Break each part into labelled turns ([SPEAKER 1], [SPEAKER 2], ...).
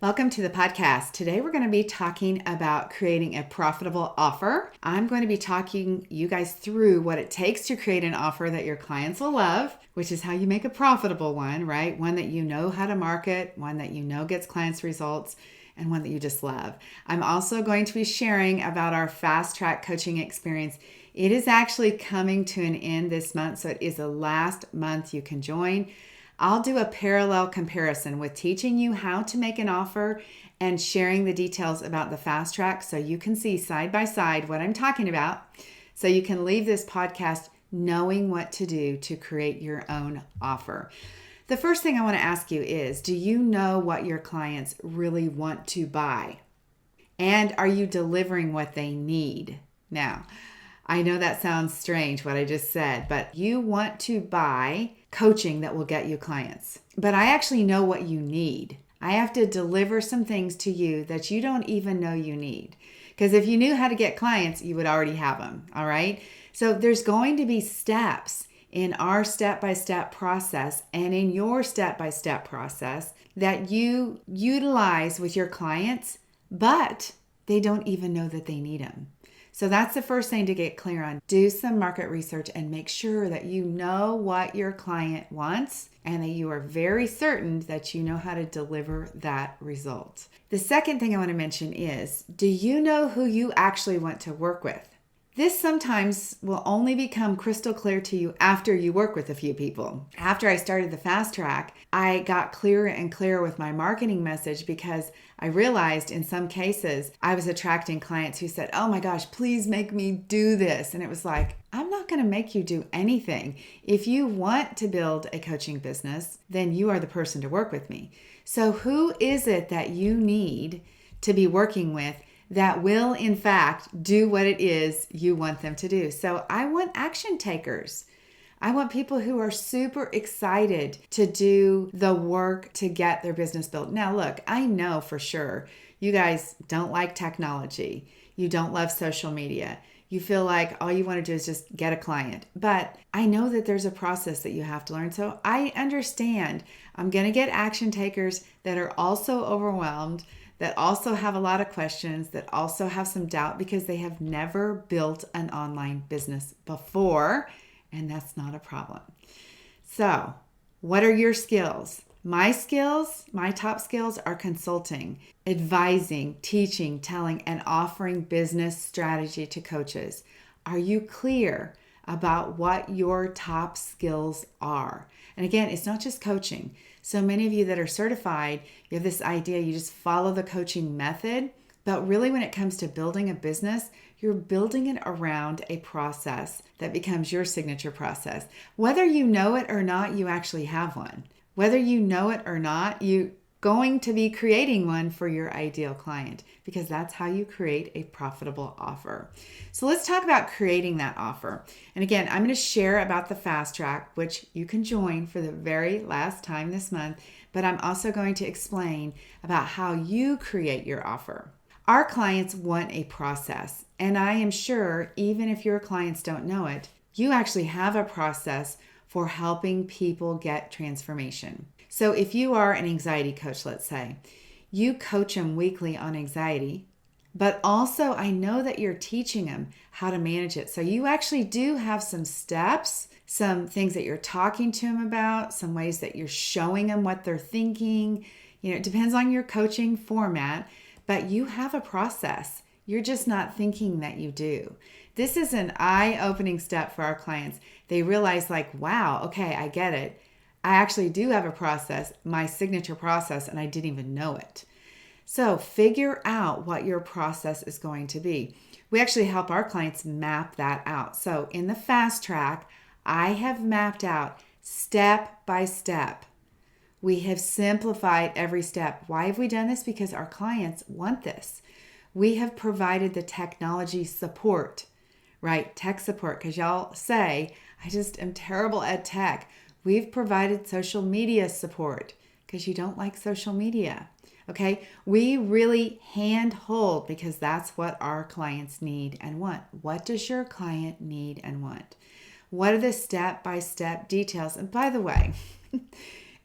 [SPEAKER 1] Welcome to the podcast. Today we're going to be talking about creating a profitable offer. I'm going to be talking you guys through what it takes to create an offer that your clients will love, which is how you make a profitable one, right? One that you know how to market, one that you know gets clients results, and one that you just love. I'm also going to be sharing about our fast track coaching experience. It is actually coming to an end this month, so it is the last month you can join. I'll do a parallel comparison with teaching you how to make an offer and sharing the details about the fast track so you can see side by side what I'm talking about, so you can leave this podcast knowing what to do to create your own offer. The first thing I want to ask you is, do you know what your clients really want to buy? And are you delivering what they need? Now, I know that sounds strange what I just said, but you want to buy coaching that will get you clients. But I actually know what you need. I have to deliver some things to you that you don't even know you need. Because if you knew how to get clients, you would already have them, all right? So there's going to be steps in our step-by-step process and in your step-by-step process that you utilize with your clients, but they don't even know that they need them. So that's the first thing to get clear on. Do some market research and make sure that you know what your client wants and that you are very certain that you know how to deliver that result. The second thing I want to mention is, do you know who you actually want to work with? This sometimes will only become crystal clear to you after you work with a few people. After I started the fast track, I got clearer and clearer with my marketing message because I realized in some cases I was attracting clients who said, "Oh my gosh, please make me do this." And it was like, I'm not going to make you do anything. If you want to build a coaching business, then you are the person to work with me. So who is it that you need to be working with that will, in fact, do what it is you want them to do? So I want action takers. I want people who are super excited to do the work to get their business built. Now, look, I know for sure you guys don't like technology. You don't love social media. You feel like all you want to do is just get a client. But I know that there's a process that you have to learn. So I understand I'm going to get action takers that are also overwhelmed, that also have a lot of questions, that also have some doubt because they have never built an online business before, and that's not a problem. So, what are your skills? My skills, my top skills are consulting, advising, teaching, telling, and offering business strategy to coaches. Are you clear about what your top skills are? And again, it's not just coaching. So many of you that are certified, you have this idea, you just follow the coaching method. But really when it comes to building a business, you're building it around a process that becomes your signature process. Whether you know it or not, you actually have one. Whether you know it or not, you're going to be creating one for your ideal client because that's how you create a profitable offer. So let's talk about creating that offer. And again, I'm going to share about the fast track, which you can join for the very last time this month, but I'm also going to explain about how you create your offer. Our clients want a process, and I am sure even if your clients don't know it, you actually have a process for helping people get transformation. So if you are an anxiety coach, let's say, you coach them weekly on anxiety, but also I know that you're teaching them how to manage it. So you actually do have some steps, some things that you're talking to them about, some ways that you're showing them what they're thinking. It depends on your coaching format, but you have a process. You're just not thinking that you do. This is an eye-opening step for our clients. They realize like, wow, okay, I get it. I actually do have a process, my signature process, and I didn't even know it. So figure out what your process is going to be. We actually help our clients map that out. So in the fast track, I have mapped out step by step. We have simplified every step. Why have we done this? Because our clients want this. We have provided the technology support, right? Tech support, because y'all say, I just am terrible at tech. We've provided social media support because you don't like social media. Okay, we really handhold because that's what our clients need and want. What does your client need and want? What are the step-by-step details? And by the way,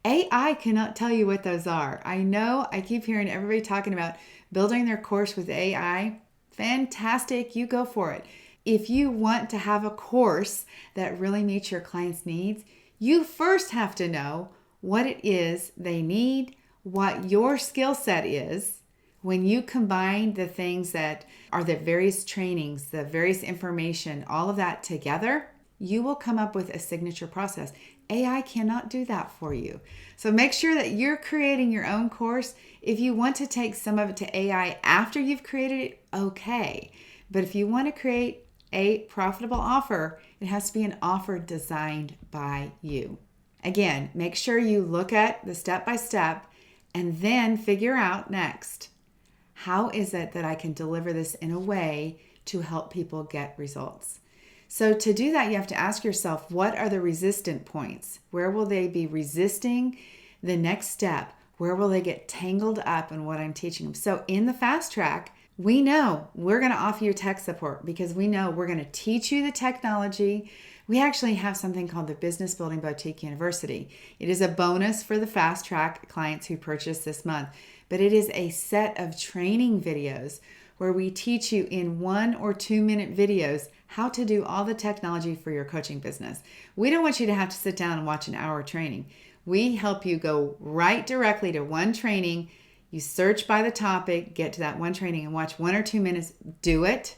[SPEAKER 1] AI cannot tell you what those are. I know I keep hearing everybody talking about building their course with AI. Fantastic, you go for it. If you want to have a course that really meets your clients' needs, you first have to know what it is they need, what your skill set is. When you combine the things that are the various trainings, the various information, all of that together, you will come up with a signature process. AI cannot do that for you. So make sure that you're creating your own course. If you want to take some of it to AI after you've created it, okay. But if you want to create a profitable offer, it has to be an offer designed by you. Again, make sure you look at the step-by-step and then figure out next, how is it that I can deliver this in a way to help people get results? So to do that, you have to ask yourself, what are the resistant points? Where will they be resisting the next step? Where will they get tangled up in what I'm teaching them? So in the fast track, we know we're going to offer you tech support because we know we're going to teach you the technology. We actually have something called the Business Building Boutique University. It is a bonus for the fast track clients who purchase this month, but it is a set of training videos where we teach you in 1 or 2 minute videos how to do all the technology for your coaching business. We don't want you to have to sit down and watch an hour training. We help you go right directly to one training. You search by the topic, get to that one training and watch 1 or 2 minutes, do it,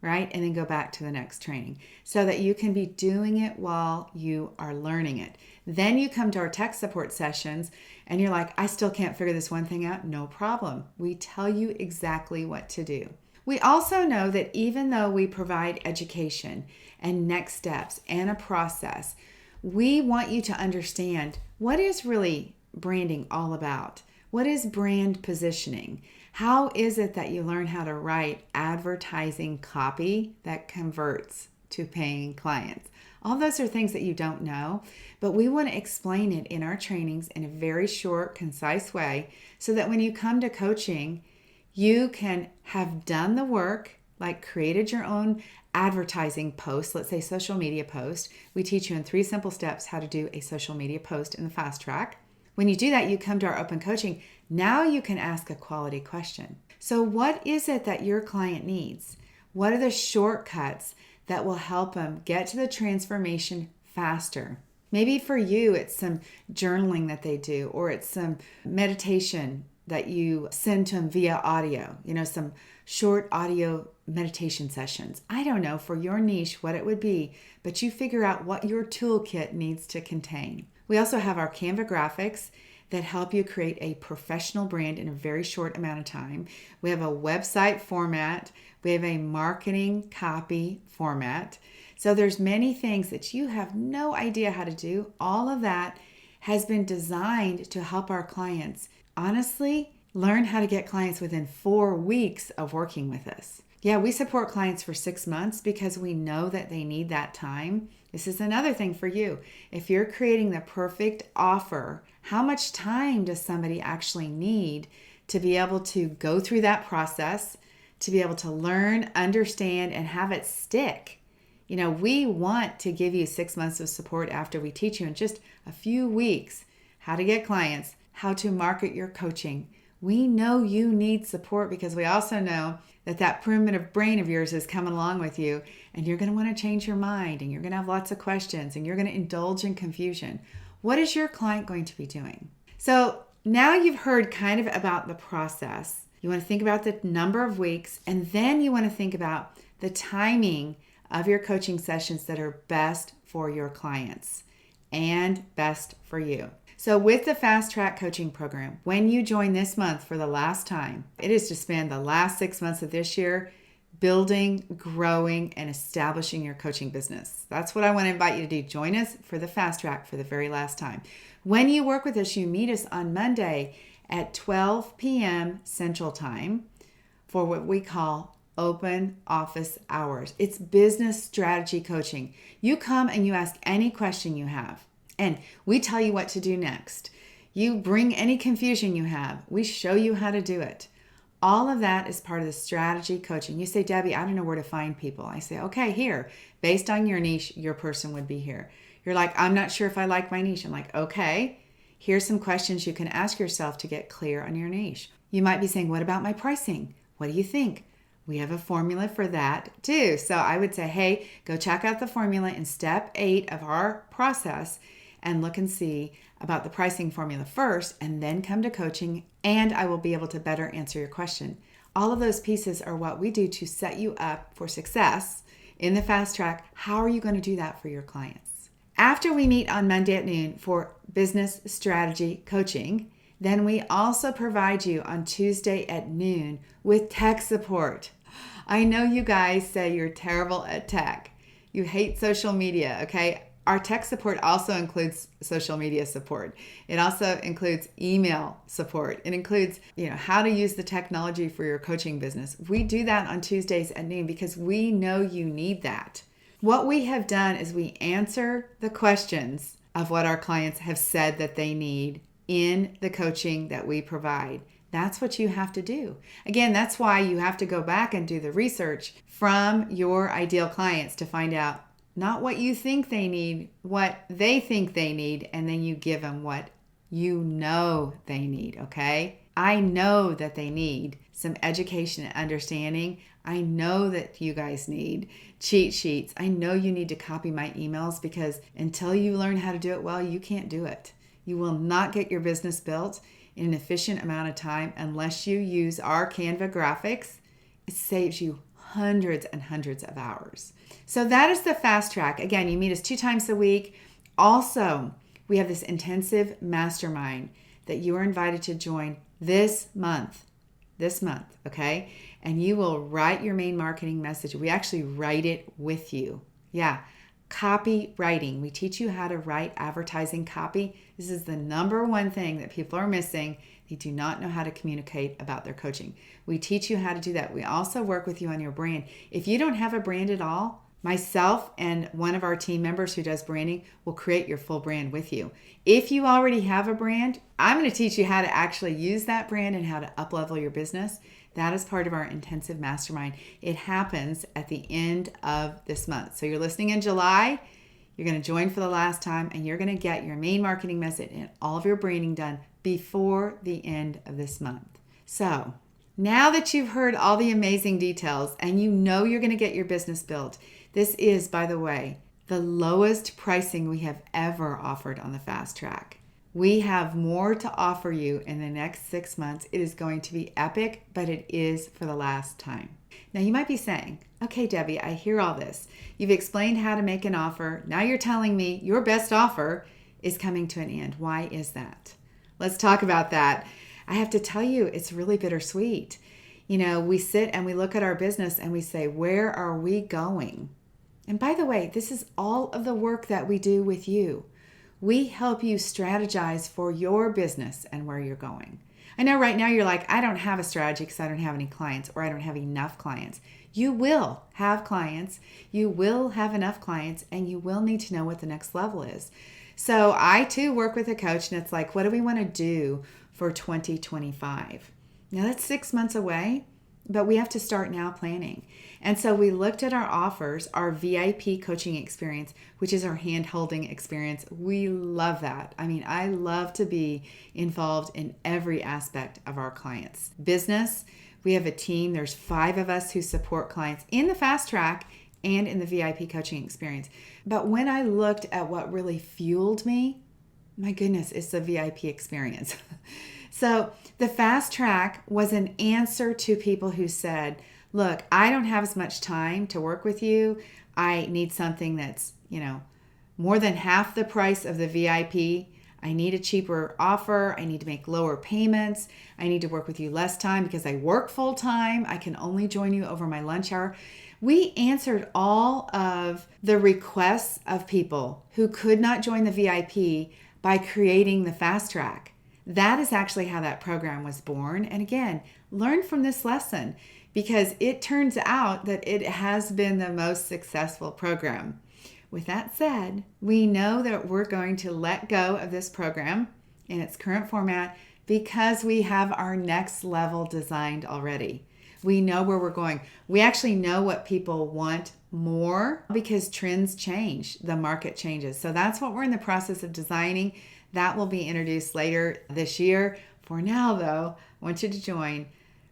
[SPEAKER 1] right? And then go back to the next training so that you can be doing it while you are learning it. Then you come to our tech support sessions and you're like, I still can't figure this one thing out. No problem. We tell you exactly what to do. We also know that even though we provide education and next steps and a process, we want you to understand what is really branding all about. What is brand positioning? How is it that you learn how to write advertising copy that converts to paying clients? All those are things that you don't know, but we want to explain it in our trainings in a very short, concise way so that when you come to coaching, you can have done the work, like created your own advertising post, let's say social media post. We teach you in 3 simple steps how to do a social media post in the fast track. When you do that, you come to our open coaching. Now you can ask a quality question. So what is it that your client needs? What are the shortcuts that will help them get to the transformation faster? Maybe for you, it's some journaling that they do, or it's some meditation that you send to them via audio, some short audio meditation sessions. I don't know for your niche what it would be, but you figure out what your toolkit needs to contain. We also have our Canva graphics that help you create a professional brand in a very short amount of time. We have a website format. We have a marketing copy format. So there's many things that you have no idea how to do. All of that has been designed to help our clients, honestly, learn how to get clients within 4 weeks of working with us. Yeah, we support clients for 6 months because we know that they need that time. This is another thing for you. If you're creating the perfect offer, how much time does somebody actually need to be able to go through that process, to be able to learn, understand, and have it stick? We want to give you 6 months of support after we teach you in just a few weeks how to get clients, how to market your coaching. We know you need support because we also know that primitive brain of yours is coming along with you, and you're going to want to change your mind, and you're going to have lots of questions, and you're going to indulge in confusion. What is your client going to be doing? So now you've heard kind of about the process. You want to think about the number of weeks, and then you want to think about the timing of your coaching sessions that are best for your clients and best for you. So with the Fast Track Coaching Program, when you join this month for the last time, it is to spend the last 6 months of this year building, growing, and establishing your coaching business. That's what I want to invite you to do. Join us for the Fast Track for the very last time. When you work with us, you meet us on Monday at 12 p.m. Central Time for what we call open office hours. It's business strategy coaching. You come and you ask any question you have. And we tell you what to do next. You bring any confusion you have. We show you how to do it. All of that is part of the strategy coaching. You say, Debbie, I don't know where to find people. I say, okay, here. Based on your niche, your person would be here. You're like, I'm not sure if I like my niche. I'm like, okay. Here's some questions you can ask yourself to get clear on your niche. You might be saying, what about my pricing? What do you think? We have a formula for that too. So I would say, hey, go check out the formula in step 8 of our process and look and see about the pricing formula first, and then come to coaching, and I will be able to better answer your question. All of those pieces are what we do to set you up for success in the fast track. How are you going to do that for your clients? After we meet on Monday at noon for business strategy coaching, then we also provide you on Tuesday at noon with tech support. I know you guys say you're terrible at tech. You hate social media, okay? Our tech support also includes social media support. It also includes email support. It includes, how to use the technology for your coaching business. We do that on Tuesdays at noon because we know you need that. What we have done is we answer the questions of what our clients have said that they need in the coaching that we provide. That's what you have to do. Again, that's why you have to go back and do the research from your ideal clients to find out not what you think they need, what they think they need, and then you give them what you know they need, okay? I know that they need some education and understanding. I know that you guys need cheat sheets. I know you need to copy my emails because until you learn how to do it well, you can't do it. You will not get your business built in an efficient amount of time unless you use our Canva graphics. It saves you hundreds and hundreds of hours. So that is the fast track. Again, you meet us 2 times a week. Also, we have this intensive mastermind that you are invited to join this month, okay? And you will write your main marketing message. We actually write it with you. Yeah, copywriting. We teach you how to write advertising copy. This is the number one thing that people are missing. They do not know how to communicate about their coaching. We teach you how to do that. We also work with you on your brand. If you don't have a brand at all, myself and one of our team members who does branding will create your full brand with you. If you already have a brand, I'm going to teach you how to actually use that brand and how to up-level your business. That is part of our intensive mastermind. It happens at the end of this month. So you're listening in July, you're going to join for the last time, and you're going to get your main marketing message and all of your branding done before the end of this month. So now that you've heard all the amazing details and you know you're going to get your business built, this is, by the way, the lowest pricing we have ever offered on the fast track. We have more to offer you in the next 6 months. It is going to be epic, but it is for the last time. Now you might be saying, okay, Debbie, I hear all this. You've explained how to make an offer. Now you're telling me your best offer is coming to an end. Why is that? Let's talk about that. I have to tell you, it's really bittersweet. We sit and we look at our business and we say, where are we going? And by the way, this is all of the work that we do with you. We help you strategize for your business and where you're going. I know right now you're like, I don't have a strategy because I don't have any clients or I don't have enough clients. You will have clients, you will have enough clients, and you will need to know what the next level is. So I too work with a coach and it's like, what do we want to do for 2025? Now that's 6 months away, but we have to start now planning. And so we looked at our offers, our VIP coaching experience, which is our hand-holding experience. We love that. I love to be involved in every aspect of our clients' business. We have a team. There's 5 of us who support clients in the fast track and in the VIP coaching experience. But when I looked at what really fueled me, my goodness, it's the VIP experience. So the fast track was an answer to people who said, look, I don't have as much time to work with you. I need something that's, more than half the price of the VIP. I need a cheaper offer. I need to make lower payments. I need to work with you less time because I work full time. I can only join you over my lunch hour. We answered all of the requests of people who could not join the VIP by creating the fast track. That is actually how that program was born. And again, learn from this lesson because it turns out that it has been the most successful program. With that said, we know that we're going to let go of this program in its current format because we have our next level designed already. We know where we're going. We actually know what people want more because trends change, the market changes. So that's what we're in the process of designing. That will be introduced later this year. For now, though, I want you to join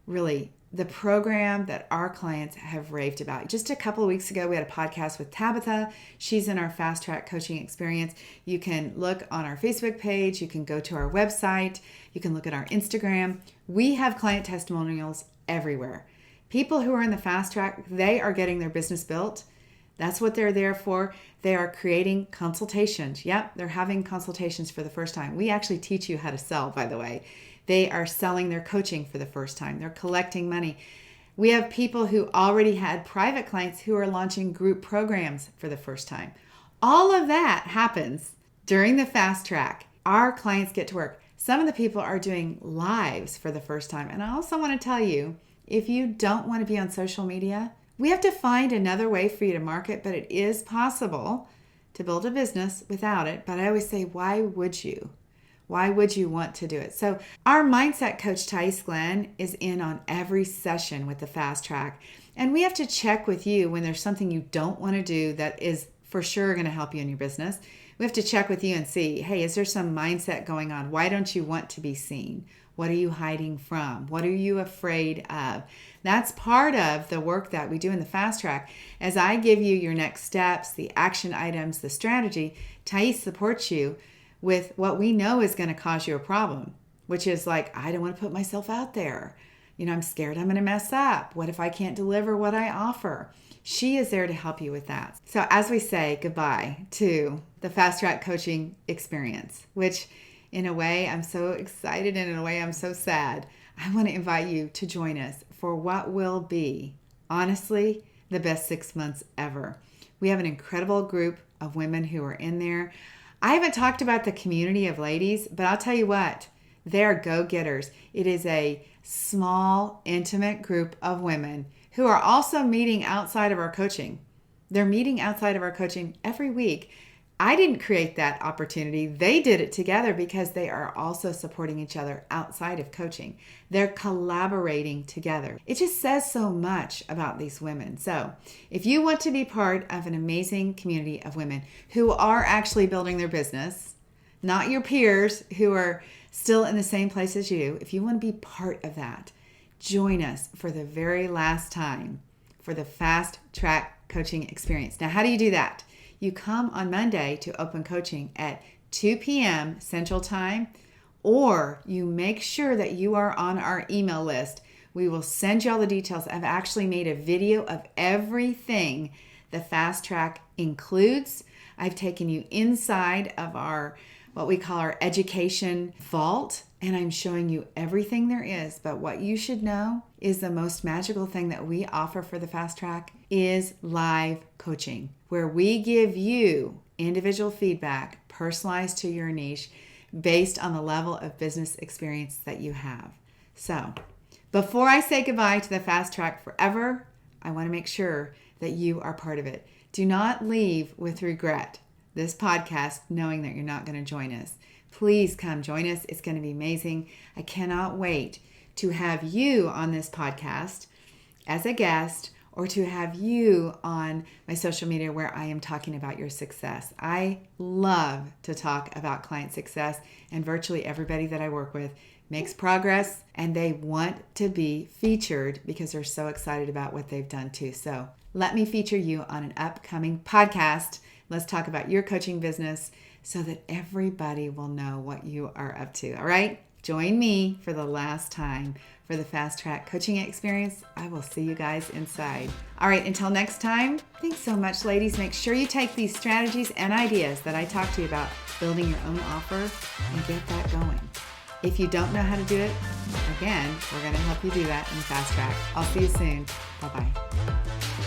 [SPEAKER 1] really the program that our clients have raved about. Just a couple of weeks ago, we had a podcast with Tabitha. She's in our Fast Track Coaching Experience. You can look on our Facebook page. You can go to our website. You can look at our Instagram. We have client testimonials everywhere. People who are in the Fast Track, they are getting their business built. That's what they're there for. They are creating consultations. Yep, they're having consultations for the first time. We actually teach you how to sell, by the way. They are selling their coaching for the first time. They're collecting money. We have people who already had private clients who are launching group programs for the first time. All of that happens during the Fast Track. Our clients get to work. Some of the people are doing lives for the first time. And I also want to tell you, if you don't want to be on social media, we have to find another way for you to market, but it is possible to build a business without it. But I always say, why would you? Why would you want to do it? So our mindset coach, Thais Glenn, is in on every session with the Fast Track. And we have to check with you when there's something you don't want to do that is for sure going to help you in your business. We have to check with you and see, hey, is there some mindset going on? Why don't you want to be seen? What are you hiding from? What are you afraid of? That's part of the work that we do in the Fast Track. As I give you your next steps, the action items, the strategy, Thais supports you with what we know is going to cause you a problem, which is like, I don't want to put myself out there. I'm scared I'm going to mess up. What if I can't deliver what I offer? She is there to help you with that. So as we say goodbye to the Fast Track Coaching Experience, which in a way I'm so excited and in a way I'm so sad, I want to invite you to join us for what will be, honestly, the best 6 months ever. We have an incredible group of women who are in there. I haven't talked about the community of ladies, but I'll tell you what, they're go-getters. It is a small, intimate group of women who are also meeting outside of our coaching. They're meeting outside of our coaching every week. I didn't create that opportunity. They did it together because they are also supporting each other outside of coaching. They're collaborating together. It just says so much about these women. So if you want to be part of an amazing community of women who are actually building their business, not your peers who are still in the same place as you, if you want to be part of that, join us for the very last time for the Fast Track Coaching Experience. Now, how do you do that? You come on Monday to open coaching at 2 p.m. Central Time, or you make sure that you are on our email list. We will send you all the details. I've actually made a video of everything the Fast Track includes. I've taken you inside of our, what we call our education vault, and I'm showing you everything there is. But what you should know is the most magical thing that we offer for the Fast Track is live coaching, where we give you individual feedback personalized to your niche based on the level of business experience that you have. So before I say goodbye to the Fast Track forever, I want to make sure that you are part of it. Do not leave with regret this podcast knowing that you're not going to join us. Please come join us. It's going to be amazing. I cannot wait to have you on this podcast as a guest, or to have you on my social media where I am talking about your success. I love to talk about client success, and virtually everybody that I work with makes progress and they want to be featured because they're so excited about what they've done too. So let me feature you on an upcoming podcast. Let's talk about your coaching business so that everybody will know what you are up to. All right? Join me for the last time for the Fast Track Coaching Experience. I will see you guys inside. All right, until next time, thanks so much, ladies. Make sure you take these strategies and ideas that I talked to you about building your own offer and get that going. If you don't know how to do it, again, we're going to help you do that in the Fast Track. I'll see you soon. Bye-bye.